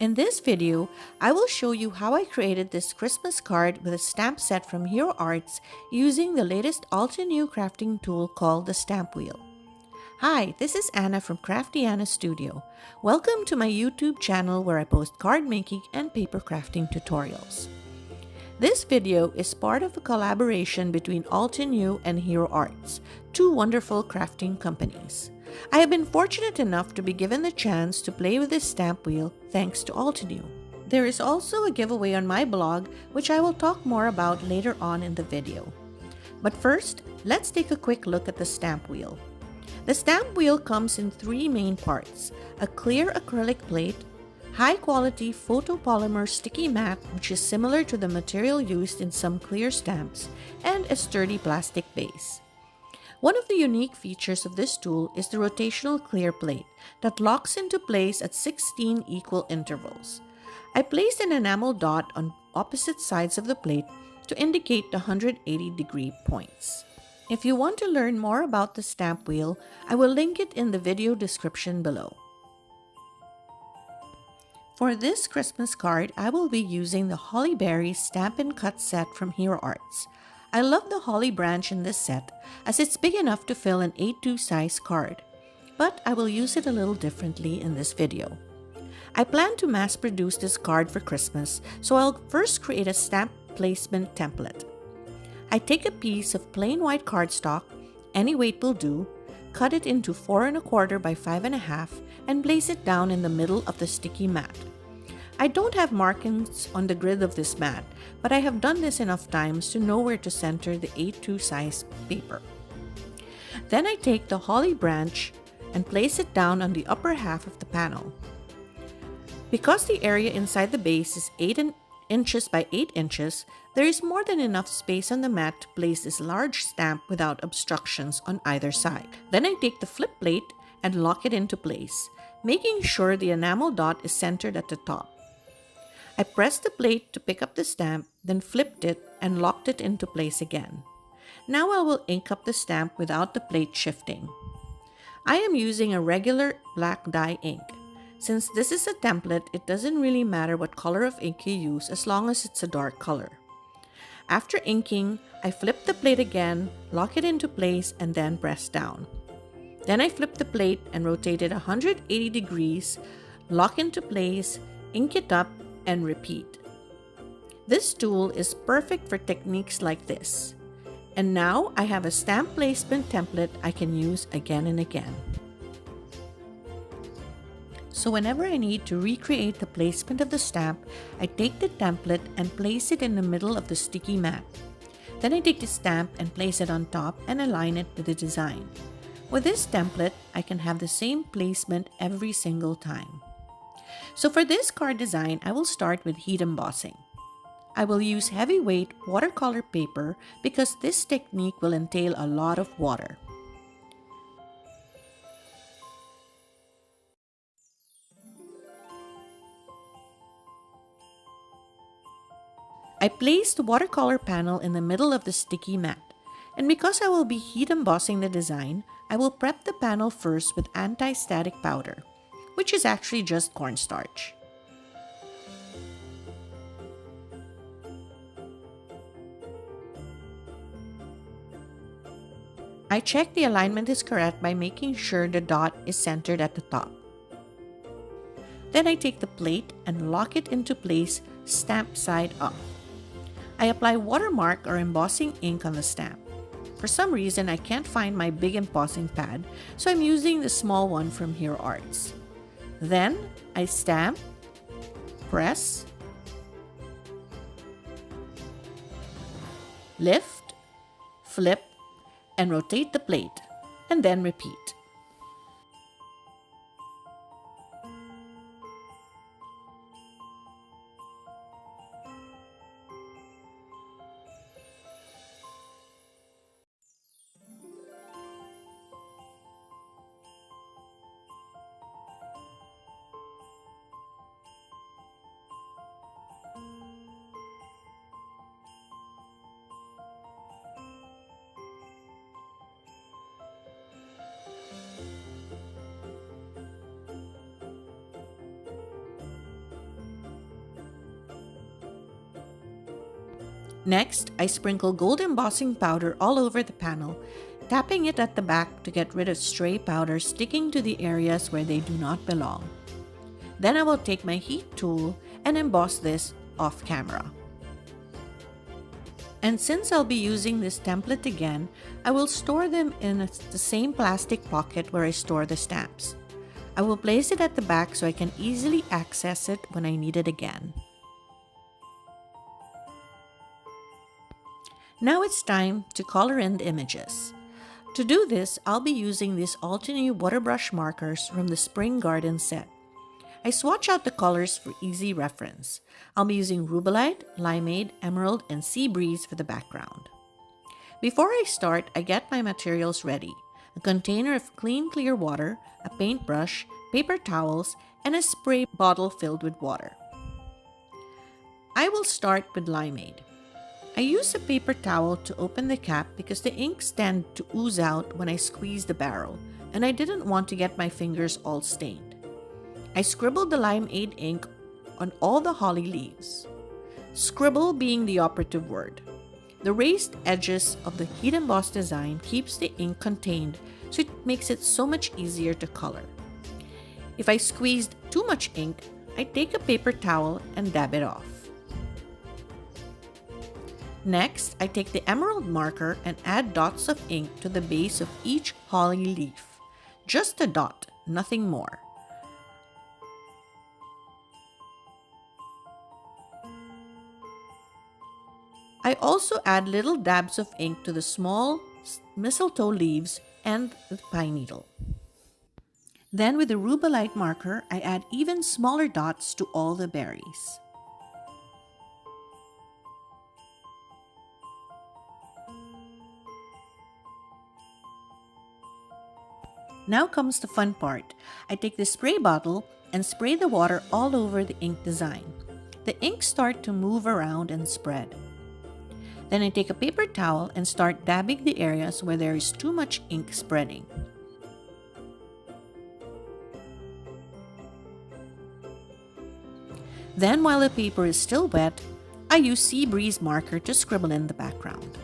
In this video, I will show you how I created this Christmas card with a stamp set from Hero Arts using the latest Altenew crafting tool called the Stampwheel. Hi, this is Anna from Crafty Anna Studio. Welcome to my YouTube channel where I post card making and paper crafting tutorials. This video is part of a collaboration between Altenew and Hero Arts, two wonderful crafting companies. I have been fortunate enough to be given the chance to play with this stamp wheel thanks to Altenew. There is also a giveaway on my blog, which I will talk more about later on in the video. But first, let's take a quick look at the stamp wheel. The stamp wheel comes in three main parts: a clear acrylic plate, high-quality photopolymer sticky mat, which is similar to the material used in some clear stamps, and a sturdy plastic base. One of the unique features of this tool is the rotational clear plate that locks into place at 16 equal intervals. I placed an enamel dot on opposite sides of the plate to indicate the 180-degree points. If you want to learn more about the stamp wheel, I will link it in the video description below. For this Christmas card, I will be using the Holly Berry Stamp and Cut set from Hero Arts. I love the holly branch in this set as it's big enough to fill an A2 size card, but I will use it a little differently in this video. I plan to mass produce this card for Christmas, so I'll first create a stamp placement template. I take a piece of plain white cardstock, any weight will do, cut it into 4 1/4 by 5 1/2 and place it down in the middle of the sticky mat. I don't have markings on the grid of this mat, but I have done this enough times to know where to center the A2 size paper. Then I take the holly branch and place it down on the upper half of the panel. Because the area inside the base is 8 inches by 8 inches, there is more than enough space on the mat to place this large stamp without obstructions on either side. Then I take the flip plate and lock it into place, making sure the enamel dot is centered at the top. I pressed the plate to pick up the stamp, then flipped it and locked it into place again. Now I will ink up the stamp without the plate shifting. I am using a regular black dye ink. Since this is a template, it doesn't really matter what color of ink you use as long as it's a dark color. After inking, I flip the plate again, lock it into place, and then press down. Then I flip the plate and rotate it 180 degrees, lock into place, ink it up, and repeat. This tool is perfect for techniques like this. And now I have a stamp placement template I can use again and again. So whenever I need to recreate the placement of the stamp, I take the template and place it in the middle of the sticky mat. Then I take the stamp and place it on top and align it with the design. With this template, I can have the same placement every single time. So for this card design, I will start with heat embossing. I will use heavyweight watercolor paper because this technique will entail a lot of water. I place the watercolor panel in the middle of the sticky mat. And because I will be heat embossing the design, I will prep the panel first with anti-static powder, which is actually just cornstarch. I check the alignment is correct by making sure the dot is centered at the top. Then I take the plate and lock it into place, stamp side up. I apply watermark or embossing ink on the stamp. For some reason, I can't find my big embossing pad, so I'm using the small one from Hero Arts. Then I stamp, press, lift, flip, and rotate the plate, and then repeat. Next, I sprinkle gold embossing powder all over the panel, tapping it at the back to get rid of stray powder sticking to the areas where they do not belong. Then I will take my heat tool and emboss this off camera. And since I'll be using this template again, I will store them in the same plastic pocket where I store the stamps. I will place it at the back so I can easily access it when I need it again. Now it's time to color in the images. To do this, I'll be using these Altenew water brush markers from the Spring Garden set. I swatch out the colors for easy reference. I'll be using Rubellite, Limeade, Emerald, and Sea Breeze for the background. Before I start, I get my materials ready. A container of clean clear water, a paintbrush, paper towels, and a spray bottle filled with water. I will start with Limeade. I use a paper towel to open the cap because the inks tend to ooze out when I squeeze the barrel, and I didn't want to get my fingers all stained. I scribbled the Limeade ink on all the holly leaves. Scribble being the operative word. The raised edges of the heat emboss design keeps the ink contained, so it makes it so much easier to color. If I squeezed too much ink, I take a paper towel and dab it off. Next, I take the emerald marker and add dots of ink to the base of each holly leaf. Just a dot, nothing more. I also add little dabs of ink to the small mistletoe leaves and the pine needle. Then with the Rubellite marker, I add even smaller dots to all the berries. Now comes the fun part. I take the spray bottle and spray the water all over the ink design. The ink starts to move around and spread. Then I take a paper towel and start dabbing the areas where there is too much ink spreading. Then while the paper is still wet, I use Sea Breeze marker to scribble in the background.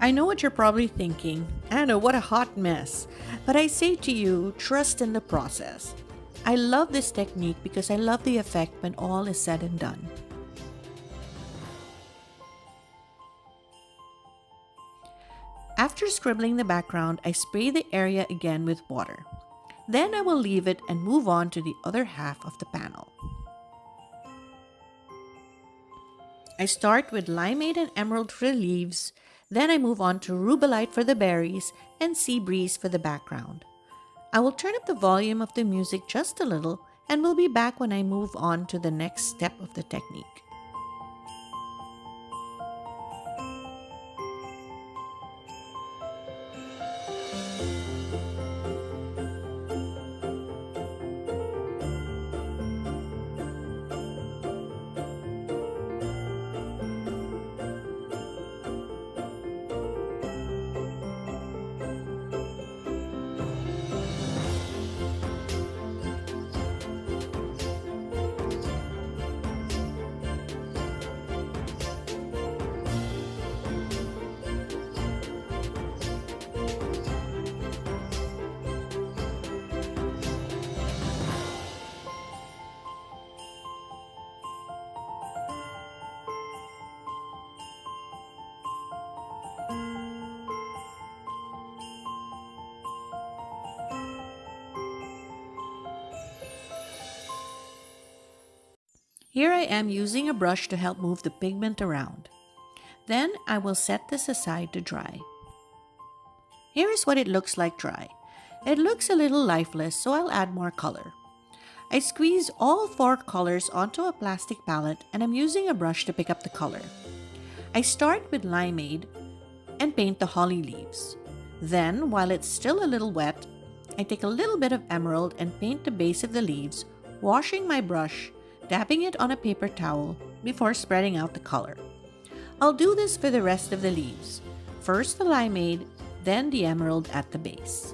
I know what you're probably thinking, Anna, what a hot mess. But I say to you, trust in the process. I love this technique because I love the effect when all is said and done. After scribbling the background, I spray the area again with water. Then I will leave it and move on to the other half of the panel. I start with Limeade and Emerald for the leaves, then I move on to Rubellite for the berries and Sea Breeze for the background. I will turn up the volume of the music just a little and will be back when I move on to the next step of the technique. Here I am using a brush to help move the pigment around. Then I will set this aside to dry. Here is what it looks like dry. It looks a little lifeless, so I'll add more color. I squeeze all 4 colors onto a plastic palette and I'm using a brush to pick up the color. I start with Limeade and paint the holly leaves. Then, while it's still a little wet, I take a little bit of emerald and paint the base of the leaves, washing my brush, dabbing it on a paper towel before spreading out the color. I'll do this for the rest of the leaves. First the Limeade, then the emerald at the base.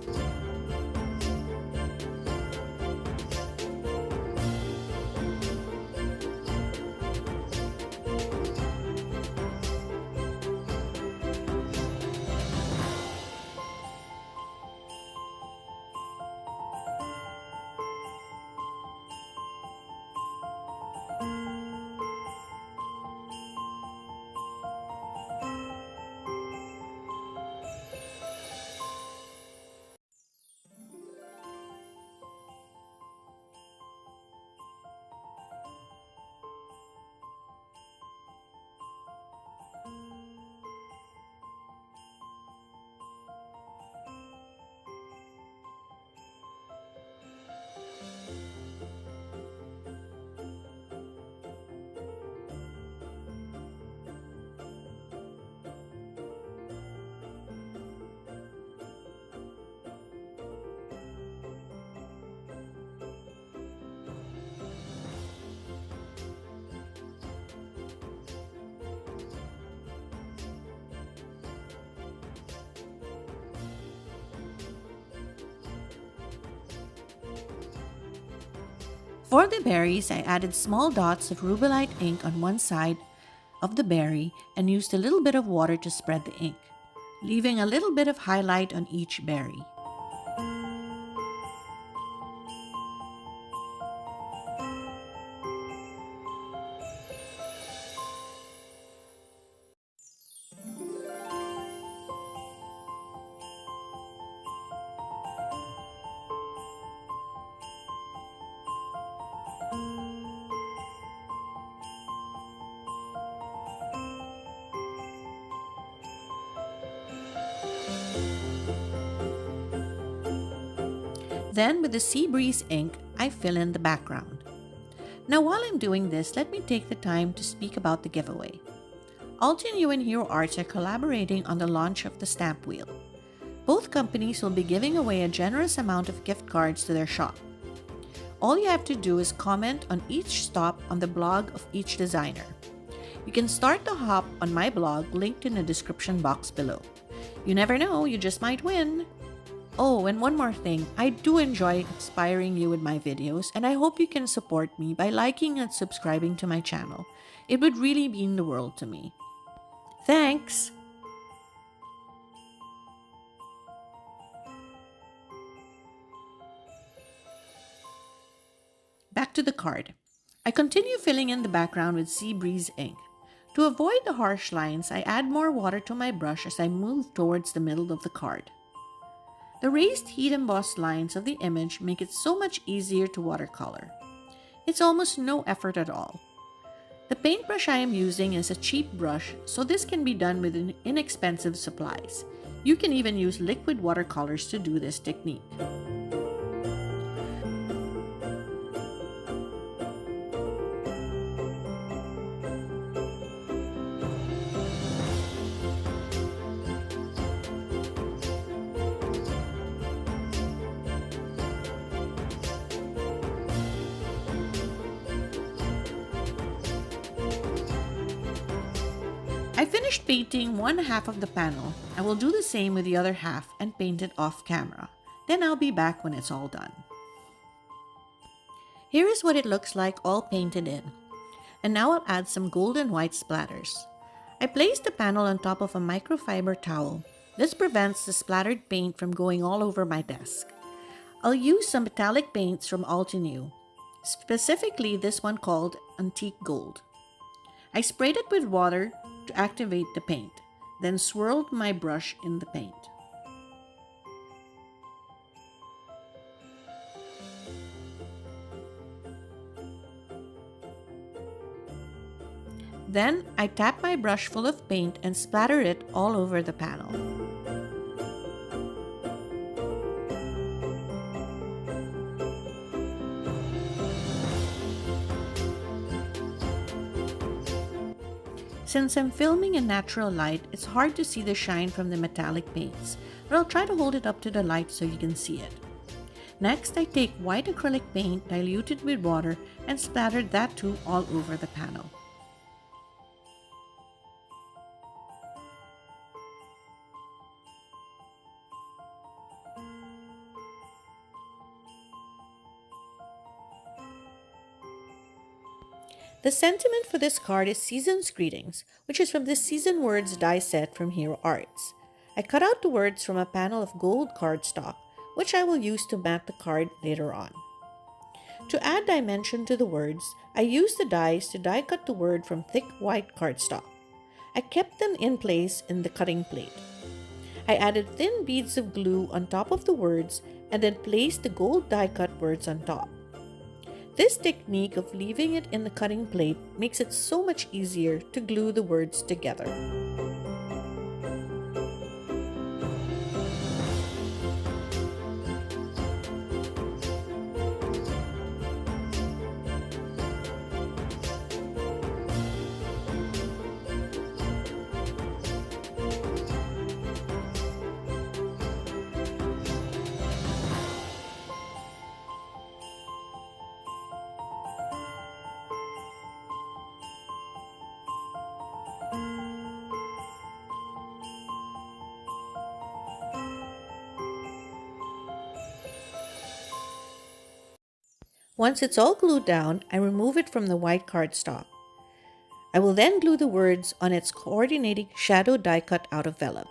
For the berries, I added small dots of rubellite ink on one side of the berry and used a little bit of water to spread the ink, leaving a little bit of highlight on each berry. Then, with the sea breeze ink, I fill in the background. Now, while I'm doing this, let me take the time to speak about the giveaway. Altenew and Hero Arts are collaborating on the launch of the stamp wheel. Both companies will be giving away a generous amount of gift cards to their shop. All you have to do is comment on each stop on the blog of each designer. You can start the hop on my blog linked in the description box below. You never know, you just might win! Oh, and one more thing, I do enjoy inspiring you with my videos, and I hope you can support me by liking and subscribing to my channel. It would really mean the world to me. Thanks! Back to the card. I continue filling in the background with sea breeze ink. To avoid the harsh lines, I add more water to my brush as I move towards the middle of the card. The raised heat embossed lines of the image make it so much easier to watercolor. It's almost no effort at all. The paintbrush I am using is a cheap brush, so this can be done with inexpensive supplies. You can even use liquid watercolors to do this technique. I finished painting one half of the panel. I will do the same with the other half and paint it off camera. Then I'll be back when it's all done. Here is what it looks like all painted in. And now I'll add some gold and white splatters. I placed the panel on top of a microfiber towel. This prevents the splattered paint from going all over my desk. I'll use some metallic paints from Altenew, specifically this one called Antique Gold. I sprayed it with water to activate the paint, then swirled my brush in the paint. Then I tap my brush full of paint and splatter it all over the panel. Since I'm filming in natural light, it's hard to see the shine from the metallic paints, but I'll try to hold it up to the light so you can see it. Next, I take white acrylic paint diluted with water and splattered that too all over the panel. The sentiment for this card is Season's Greetings, which is from the Season Words die set from Hero Arts. I cut out the words from a panel of gold cardstock, which I will use to mat the card later on. To add dimension to the words, I used the dies to die cut the word from thick white cardstock. I kept them in place in the cutting plate. I added thin beads of glue on top of the words and then placed the gold die cut words on top. This technique of leaving it in the cutting plate makes it so much easier to glue the words together. Once it's all glued down, I remove it from the white cardstock. I will then glue the words on its coordinating shadow die cut outer vellum.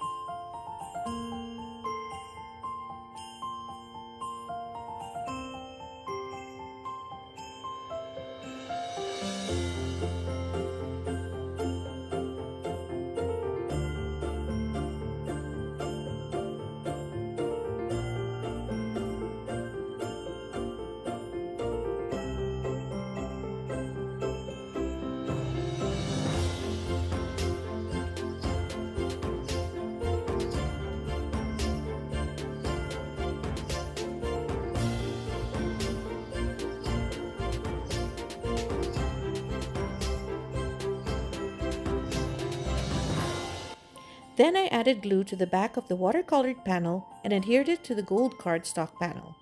Then I added glue to the back of the watercolored panel and adhered it to the gold cardstock panel.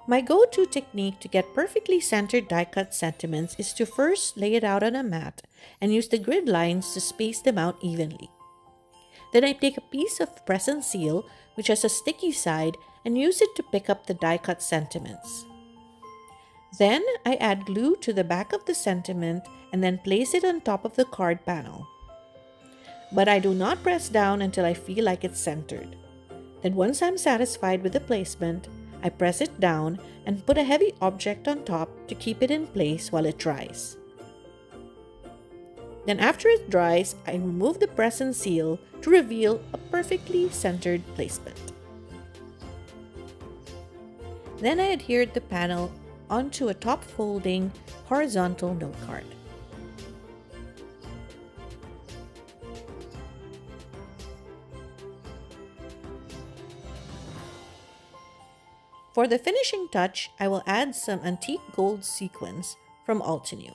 My go-to technique to get perfectly centered die-cut sentiments is to first lay it out on a mat and use the grid lines to space them out evenly. Then I take a piece of press and seal, which has a sticky side, and use it to pick up the die-cut sentiments. Then I add glue to the back of the sentiment and then place it on top of the card panel. But I do not press down until I feel like it's centered. Then once I'm satisfied with the placement, I press it down and put a heavy object on top to keep it in place while it dries. Then after it dries, I remove the press and seal to reveal a perfectly centered placement. Then I adhered the panel onto a top-folding horizontal note card. For the finishing touch, I will add some antique gold sequins from Altenew.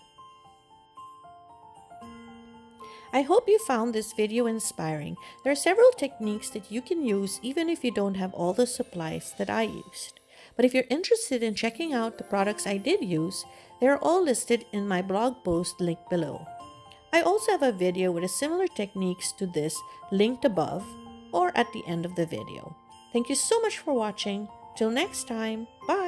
I hope you found this video inspiring. There are several techniques that you can use even if you don't have all the supplies that I used. But if you're interested in checking out the products I did use, they are all listed in my blog post linked below. I also have a video with similar techniques to this linked above or at the end of the video. Thank you so much for watching. Till next time, bye!